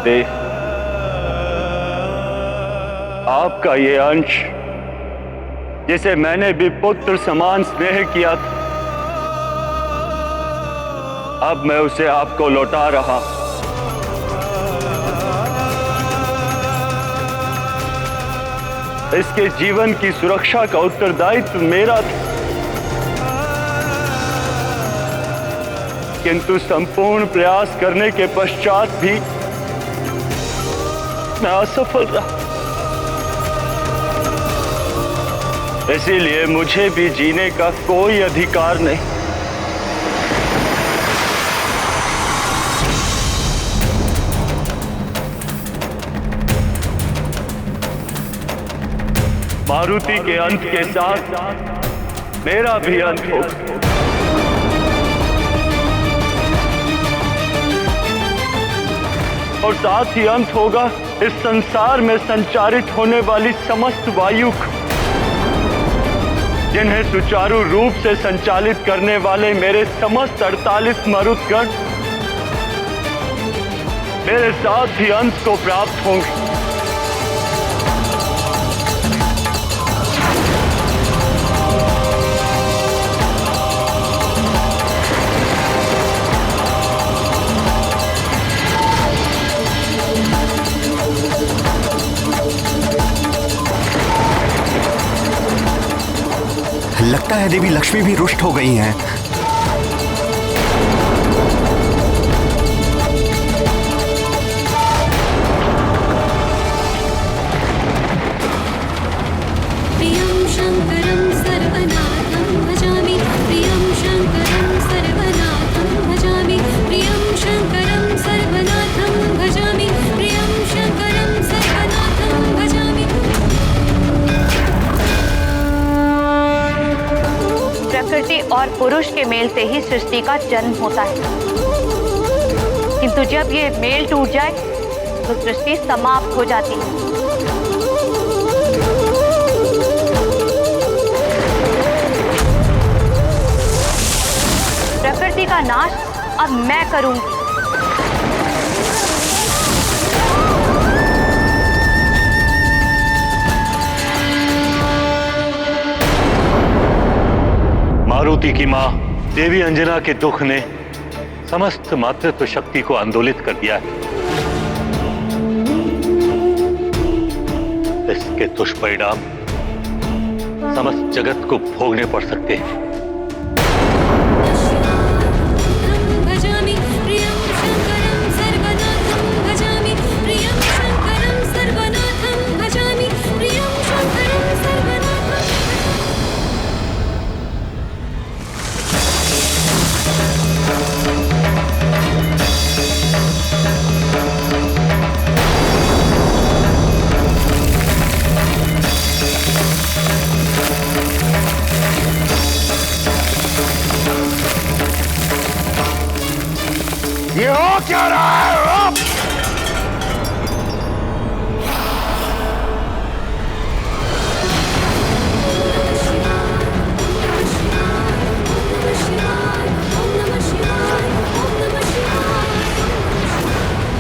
महादेव, आपका ये अंश जिसे मैंने भी पुत्र समान स्नेह किया था, अब मैं उसे आपको लौटा रहा। इसके जीवन की सुरक्षा का उत्तरदायित्व मेरा था, किंतु संपूर्ण प्रयास करने के पश्चात भी मैं असफल रहा। इसीलिए मुझे भी जीने का कोई अधिकार नहीं। मारुति के अंत के साथ मेरा भी अंत होगा। और साथ ही अंत होगा इस संसार में संचारित होने वाली समस्त वायु का, जिन्हें सुचारू रूप से संचालित करने वाले मेरे समस्त 48 मरुतगण मेरे साथ ही अंत को प्राप्त होंगे। लगता है देवी लक्ष्मी भी रुष्ट हो गई हैं। प्रियं शंकरं सर्वनाथं भजामि, प्रियं शंकरं सर्वनाथं भजामि, प्रियं शंकरं सर्वनाथं भजामि, प्रियं शंकरं सर्वनाथं भजामि। प्रकृति और पुरुष के मेल से ही सृष्टि का जन्म होता है, किंतु जब ये मेल टूट जाए तो सृष्टि समाप्त हो जाती है। प्रकृति का नाश अब मैं करूंगी। मारुति की मां देवी अंजना के दुख ने समस्त मातृत्व शक्ति को आंदोलित कर दिया है। इसके दुष्परिणाम समस्त जगत को भोगने पड़ सकते हैं। ये हो क्या रहा है?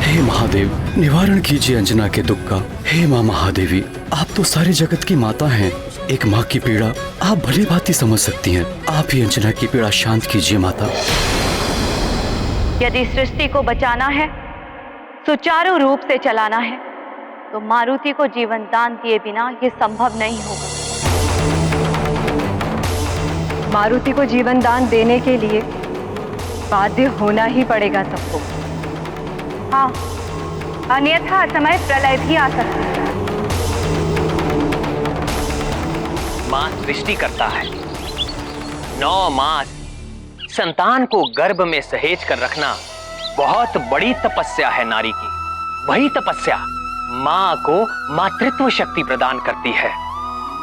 हे महादेव, निवारण कीजिए अंजना के दुख का। हे माँ महादेवी, आप तो सारे जगत की माता हैं। एक माँ की पीड़ा आप भली भांति समझ सकती हैं। आप ही अंजना की पीड़ा शांत कीजिए माता। यदि सृष्टि को बचाना है, सुचारू रूप से चलाना है, तो मारुति को जीवन दान दिए बिना यह संभव नहीं होगा। मारुति को जीवन दान देने के लिए बाध्य होना ही पड़ेगा सबको। हाँ, अन्यथा समय प्रलय भी आ सकता है। मां सृष्टि करता है। 9 मास संतान को गर्भ में सहेज कर रखना बहुत बड़ी तपस्या है नारी की। वही तपस्या मां को मातृत्व शक्ति प्रदान करती है,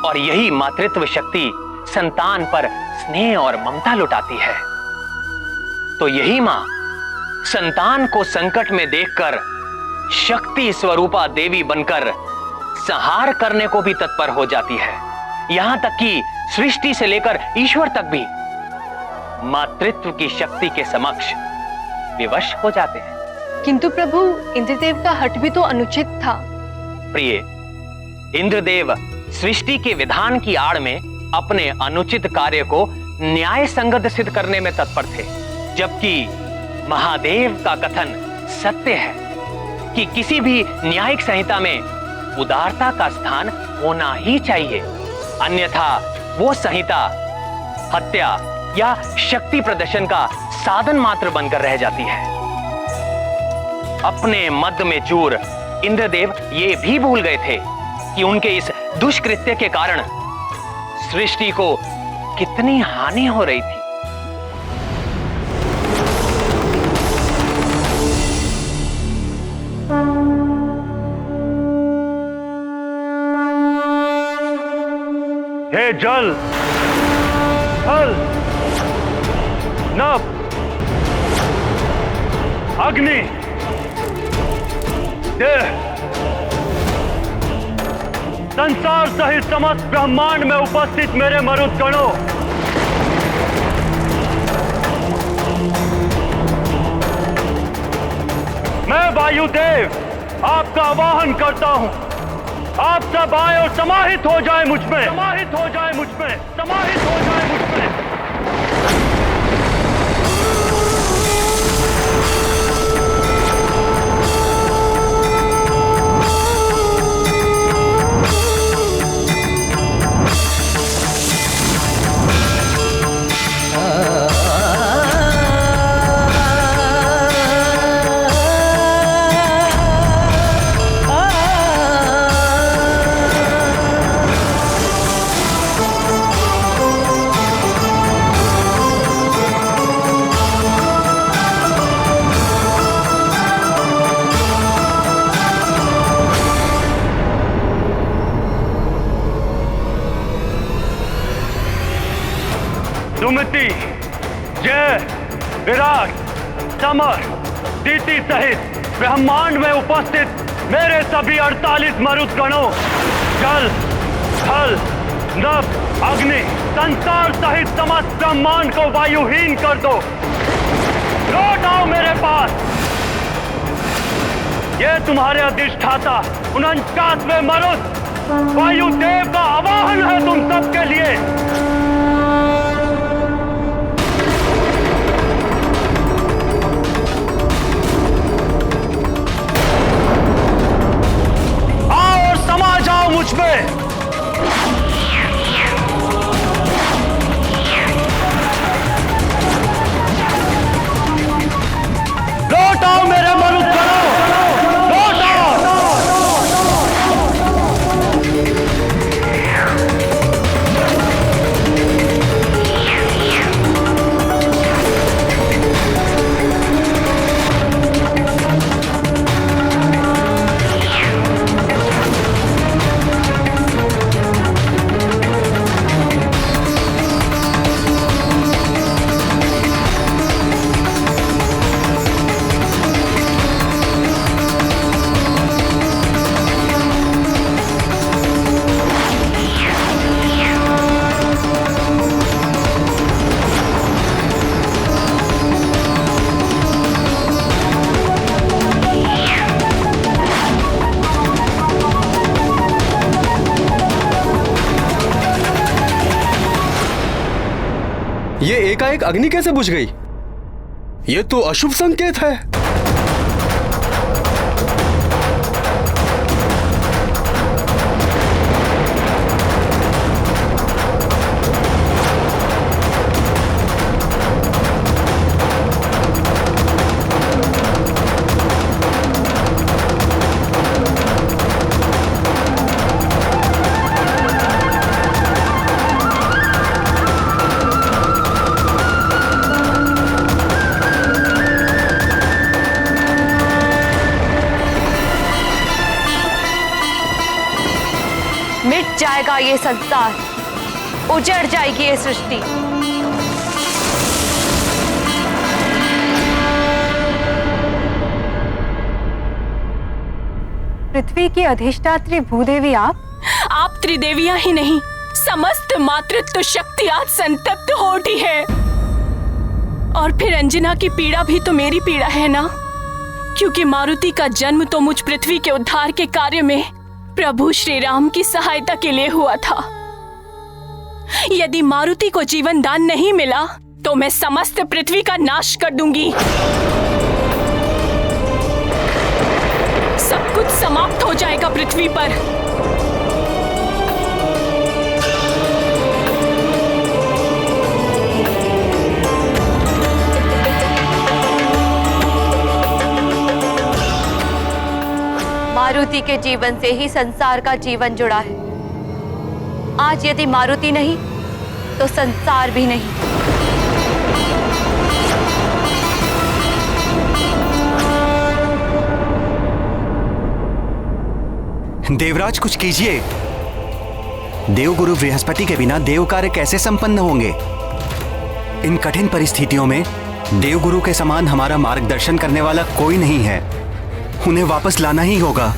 और यही मातृत्व शक्ति संतान पर स्नेह और ममता लुटाती है। तो यही मां संतान को संकट में देखकर शक्ति स्वरूपा देवी बनकर संहार करने को भी तत्पर हो जाती है। यहां तक कि सृष्टि से लेकर ईश्वर तक भी मातृत्व की शक्ति के समक्ष विवश हो जाते हैं। किंतु प्रभु, इंद्रदेव का हठ भी तो अनुचित था। प्रिय, इंद्रदेव सृष्टि के विधान की आड़ में अपने अनुचित कार्य को न्याय संगत सिद्ध करने में तत्पर थे, जबकि महादेव का कथन सत्य है कि किसी भी न्यायिक संहिता में उदारता का स्थान होना ही चाहिए, अन्यथा वो संहिता हत्या या शक्ति प्रदर्शन का साधन मात्र बनकर रह जाती है। अपने मद में चूर इंद्रदेव ये भी भूल गए थे कि उनके इस दुष्कृत्य के कारण सृष्टि को कितनी हानि हो रही थी। हे जल, थल, नभ, अग्नि, देह, संसार सहित समस्त ब्रह्मांड में उपस्थित मेरे मरुदगणों, मैं वायुदेव आपका आवाहन करता हूं। आप सब आए और समाहित हो जाए मुझ में, समाहित हो जाए मुझ में, समाहित हो जाए मुझ में। सुमति, जय, विराट, समर, दीति सहित ब्रह्मांड में उपस्थित मेरे सभी 48 मरुदगणों, जल, थल, नभ, अग्नि, संसार सहित समस्त ब्रह्मांड को वायुहीन कर दो। लौट आओ मेरे पास। ये तुम्हारे अधिष्ठाता 49वें मरुद वायुदेव का आवाहन है तुम सबके लिए। मुझ में लौट आओ मेरे मरुदगणों, लौट आओ। ये एकाएक अग्नि कैसे बुझ गई? ये तो अशुभ संकेत है। मिट जाएगा ये संसार, उजड़ जाएगी ये सृष्टि। पृथ्वी की अधिष्ठात्री भूदेवी आप त्रिदेवियां ही नहीं, समस्त मातृत्व शक्ति आज संतप्त हो उठी है। और फिर अंजना की पीड़ा भी तो मेरी पीड़ा है ना। क्योंकि मारुति का जन्म तो मुझ पृथ्वी के उद्धार के कार्य में प्रभु श्री राम की सहायता के लिए हुआ था। यदि मारुति को जीवन दान नहीं मिला तो मैं समस्त पृथ्वी का नाश कर दूंगी। सब कुछ समाप्त हो जाएगा पृथ्वी पर। मारुति के जीवन से ही संसार का जीवन जुड़ा है। आज यदि मारुति नहीं तो संसार भी नहीं। देवराज कुछ कीजिए। देवगुरु बृहस्पति के बिना देव कार्य कैसे संपन्न होंगे? इन कठिन परिस्थितियों में देवगुरु के समान हमारा मार्गदर्शन करने वाला कोई नहीं है। उन्हें वापस लाना ही होगा।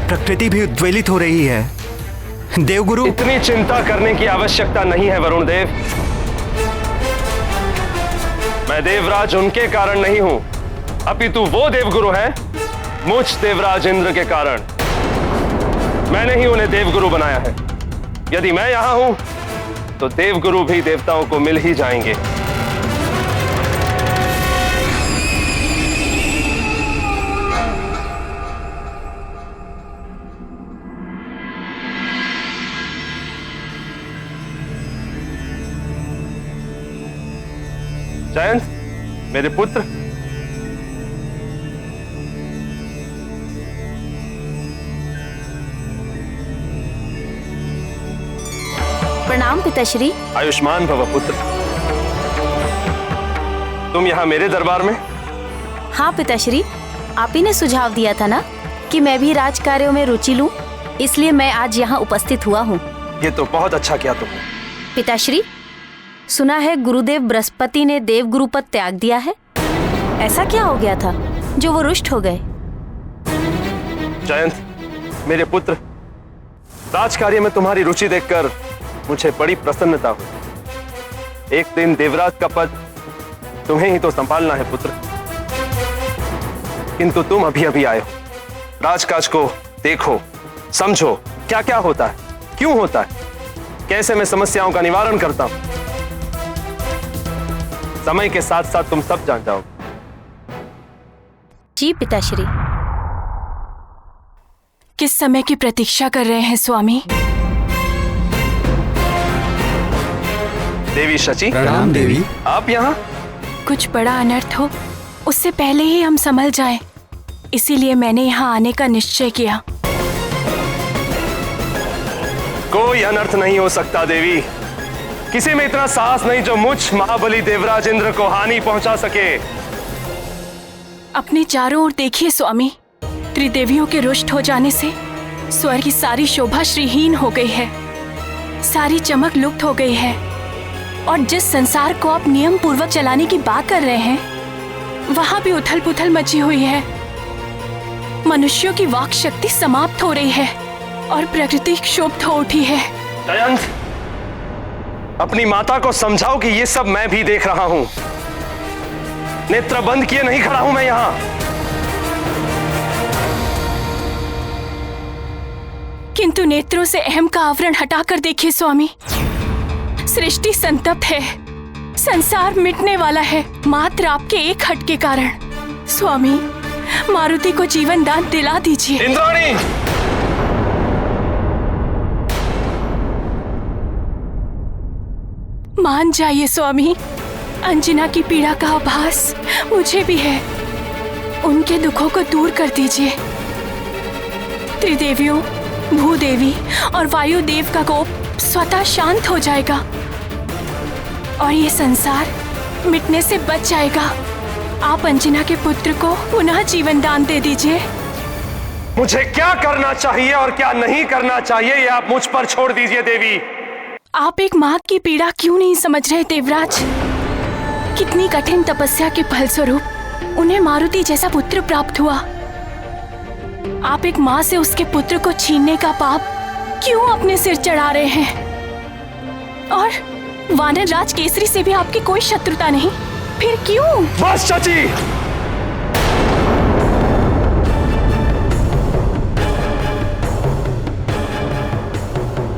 प्रकृति भी उद्वेलित हो रही है। देवगुरु, इतनी चिंता करने की आवश्यकता नहीं है वरुण देव। मैं देवराज उनके कारण नहीं हूं, अपितु वो देवगुरु हैं मुझ देवराज इंद्र के कारण। मैंने ही उन्हें देवगुरु बनाया है। यदि मैं यहां हूं तो देवगुरु भी देवताओं को मिल ही जाएंगे। जयंत, मेरे पुत्र, प्रणाम पिताश्री। आयुष्मान भव पुत्र। तुम यहाँ मेरे दरबार में? हाँ पिताश्री, आप ही ने सुझाव दिया था ना कि मैं भी राज कार्यों में रुचि लूं, इसलिए मैं आज यहाँ उपस्थित हुआ हूँ। ये तो बहुत अच्छा किया तुमने। पिताश्री, सुना है गुरुदेव बृहस्पति ने देवगुरु पद त्याग दिया है। ऐसा क्या हो गया था जो वो रुष्ट हो गए? जयंत, मेरे पुत्र, राजकार्य में तुम्हारी रुचि देखकर मुझे बड़ी प्रसन्नता हुई। एक दिन देवराज का पद तुम्हें ही तो संभालना है पुत्र। किंतु तुम अभी अभी आए हो। राजकाज को देखो, समझो क्या क्या होता है, क्यों होता है, कैसे मैं समस्याओं का निवारण करता हूं। समय के साथ साथ तुम सब जान जाओगे। जी पिताश्री। किस समय की प्रतीक्षा कर रहे हैं स्वामी? देवी शची। प्रणाम देवी। आप यहाँ? कुछ बड़ा अनर्थ हो उससे पहले ही हम संभल जाएं, इसीलिए मैंने यहाँ आने का निश्चय किया। कोई अनर्थ नहीं हो सकता देवी। किसी में इतना साहस नहीं जो मुझ महाबली देवराज इंद्र को हानि पहुंचा सके। अपने चारों ओर देखिए स्वामी, त्रिदेवियों के रुष्ट हो जाने से स्वर्ग की सारी शोभा श्रीहीन हो गई है, सारी चमक लुप्त हो गई है। और जिस संसार को आप नियम पूर्वक चलाने की बात कर रहे हैं, वहां भी उथल पुथल मची हुई है। मनुष्यों की वाक शक्ति समाप्त हो रही है और प्रकृति क्षुब्ध हो उठी है। जयंत, अपनी माता को समझाओ कि ये सब मैं भी देख रहा हूं। नेत्र बंद किए नहीं खड़ा हूं मैं यहां। किंतु नेत्रों से अहम का आवरण हटाकर देखिए स्वामी, सृष्टि संतप्त है, संसार मिटने वाला है मात्र आपके एक हट के कारण। स्वामी, मारुति को जीवन दान दिला दीजिए। इंद्राणी! मान जाइए स्वामी, अंजना की पीड़ा का आभास मुझे भी है। उनके दुखों को दूर कर दीजिए। त्रिदेवियों, भूदेवी और वायु देव का कोप स्वतः शांत हो जाएगा और ये संसार मिटने से बच जाएगा। आप अंजना के पुत्र को पुनः जीवन दान दे दीजिए। मुझे क्या करना चाहिए और क्या नहीं करना चाहिए ये आप मुझ पर छोड़ दीजिए देवी। आप एक माँ की पीड़ा क्यों नहीं समझ रहे देवराज? कितनी कठिन तपस्या के फलस्वरूप उन्हें मारुति जैसा पुत्र प्राप्त हुआ। आप एक माँ से उसके पुत्र को छीनने का पाप क्यों अपने सिर चढ़ा रहे हैं? और वानर राज केसरी से भी आपकी कोई शत्रुता नहीं, फिर क्यों? बस चाची,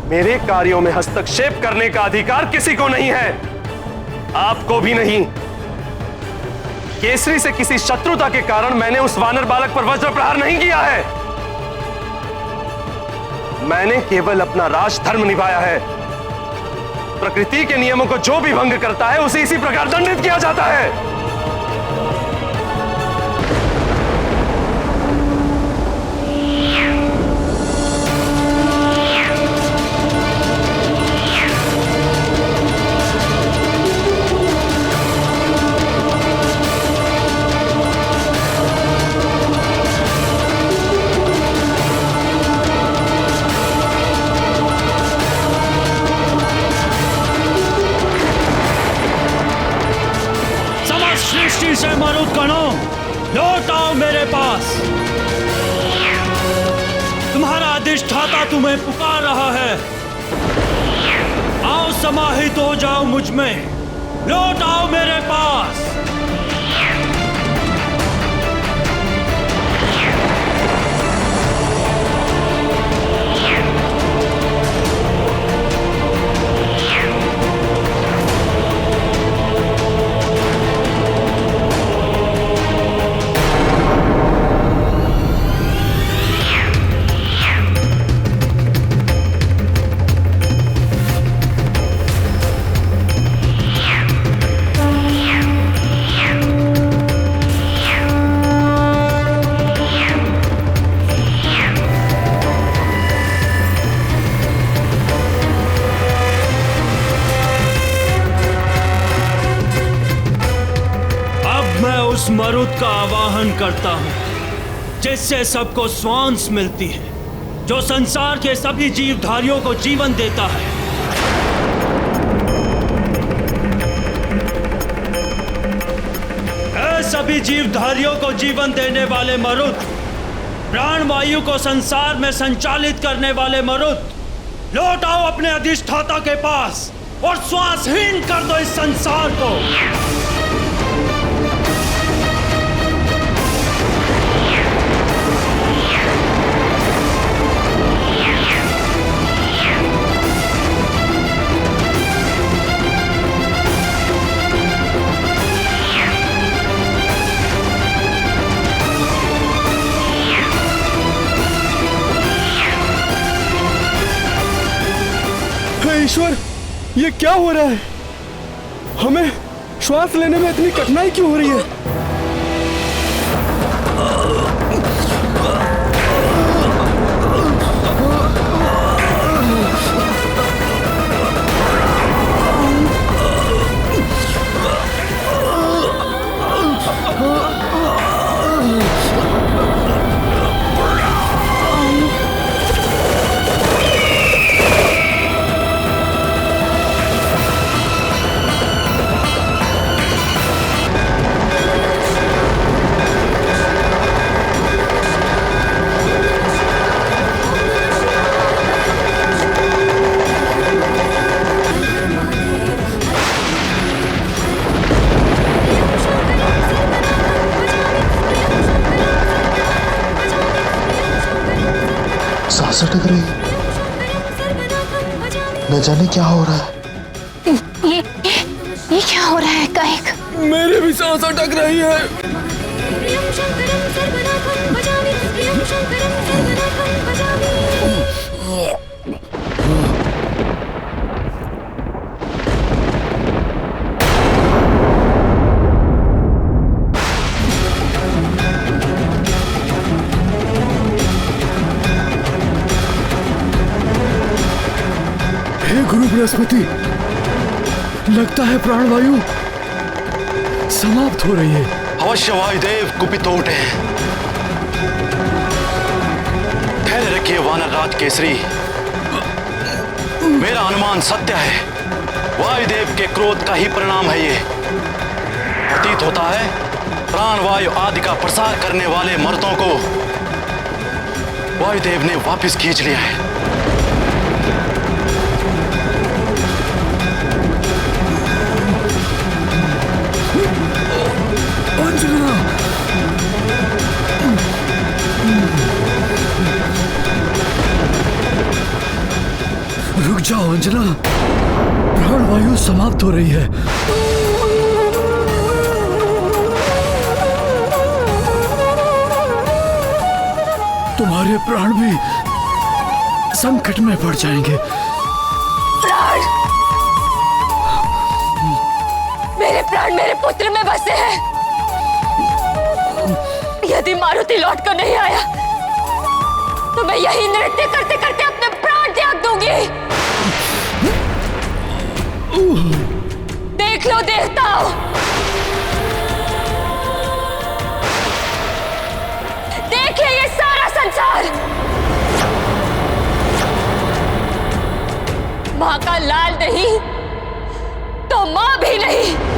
मेरे कार्यों में हस्तक्षेप करने का अधिकार किसी को नहीं है, आपको भी नहीं। केसरी से किसी शत्रुता के कारण मैंने उस वानर बालक पर वज्र प्रहार नहीं किया है। मैंने केवल अपना राजधर्म निभाया है। प्रकृति के नियमों को जो भी भंग करता है उसे इसी प्रकार दंडित किया जाता है। सृष्टि से मरुदगणों, लौट आओ मेरे पास। तुम्हारा अधिष्ठाता तुम्हें पुकार रहा है। आओ समाहित हो जाओ मुझ में, लौट आओ मेरे पास। उस मरुद का आवाहन करता हूं जिससे सबको श्वास मिलती है, जो संसार के सभी जीवधारियों को जीवन देता है। ऐ सभी जीवधारियों को जीवन देने वाले मरुद, प्राणवायु को संसार में संचालित करने वाले मरुद, लौट आओ अपने अधिष्ठाता के पास और श्वासहीन कर दो इस संसार को। ईश्वर, ये क्या हो रहा है? हमें श्वास लेने में इतनी कठिनाई क्यों हो रही है? सांस अटक रही, न जाने क्या हो रहा है। ये क्या हो रहा है कायक? मेरी भी सांस अटक रही है। प्रियं शंकरं सर्वनाथं भजामि, प्रियं शंकरं सर्वनाथं भजामि। गुरु बृहस्पति, लगता है प्राणवायु समाप्त हो रही है। अवश्य वायुदेव कुपित हो उठे। ठहरे रखिए वानर राज केसरी, मेरा अनुमान सत्य है। वायुदेव के क्रोध का ही परिणाम है ये। प्रतीत होता है प्राणवायु आदि का प्रसार करने वाले मर्दों को वायुदेव ने वापस खींच लिया है। रुक जाओ अंजना, प्राणवायु समाप्त हो रही है। तुम्हारे प्राण भी संकट में पड़ जाएंगे। प्राण, मेरे प्राण मेरे पुत्र में बसे हैं। यदि मारुति लौट कर नहीं आया तो मैं यही नृत्य करते करते अपने प्राण त्याग दूंगी। देख लो देवताओं, देखिए ये सारा संसार माँ का लाल नहीं तो माँ भी नहीं।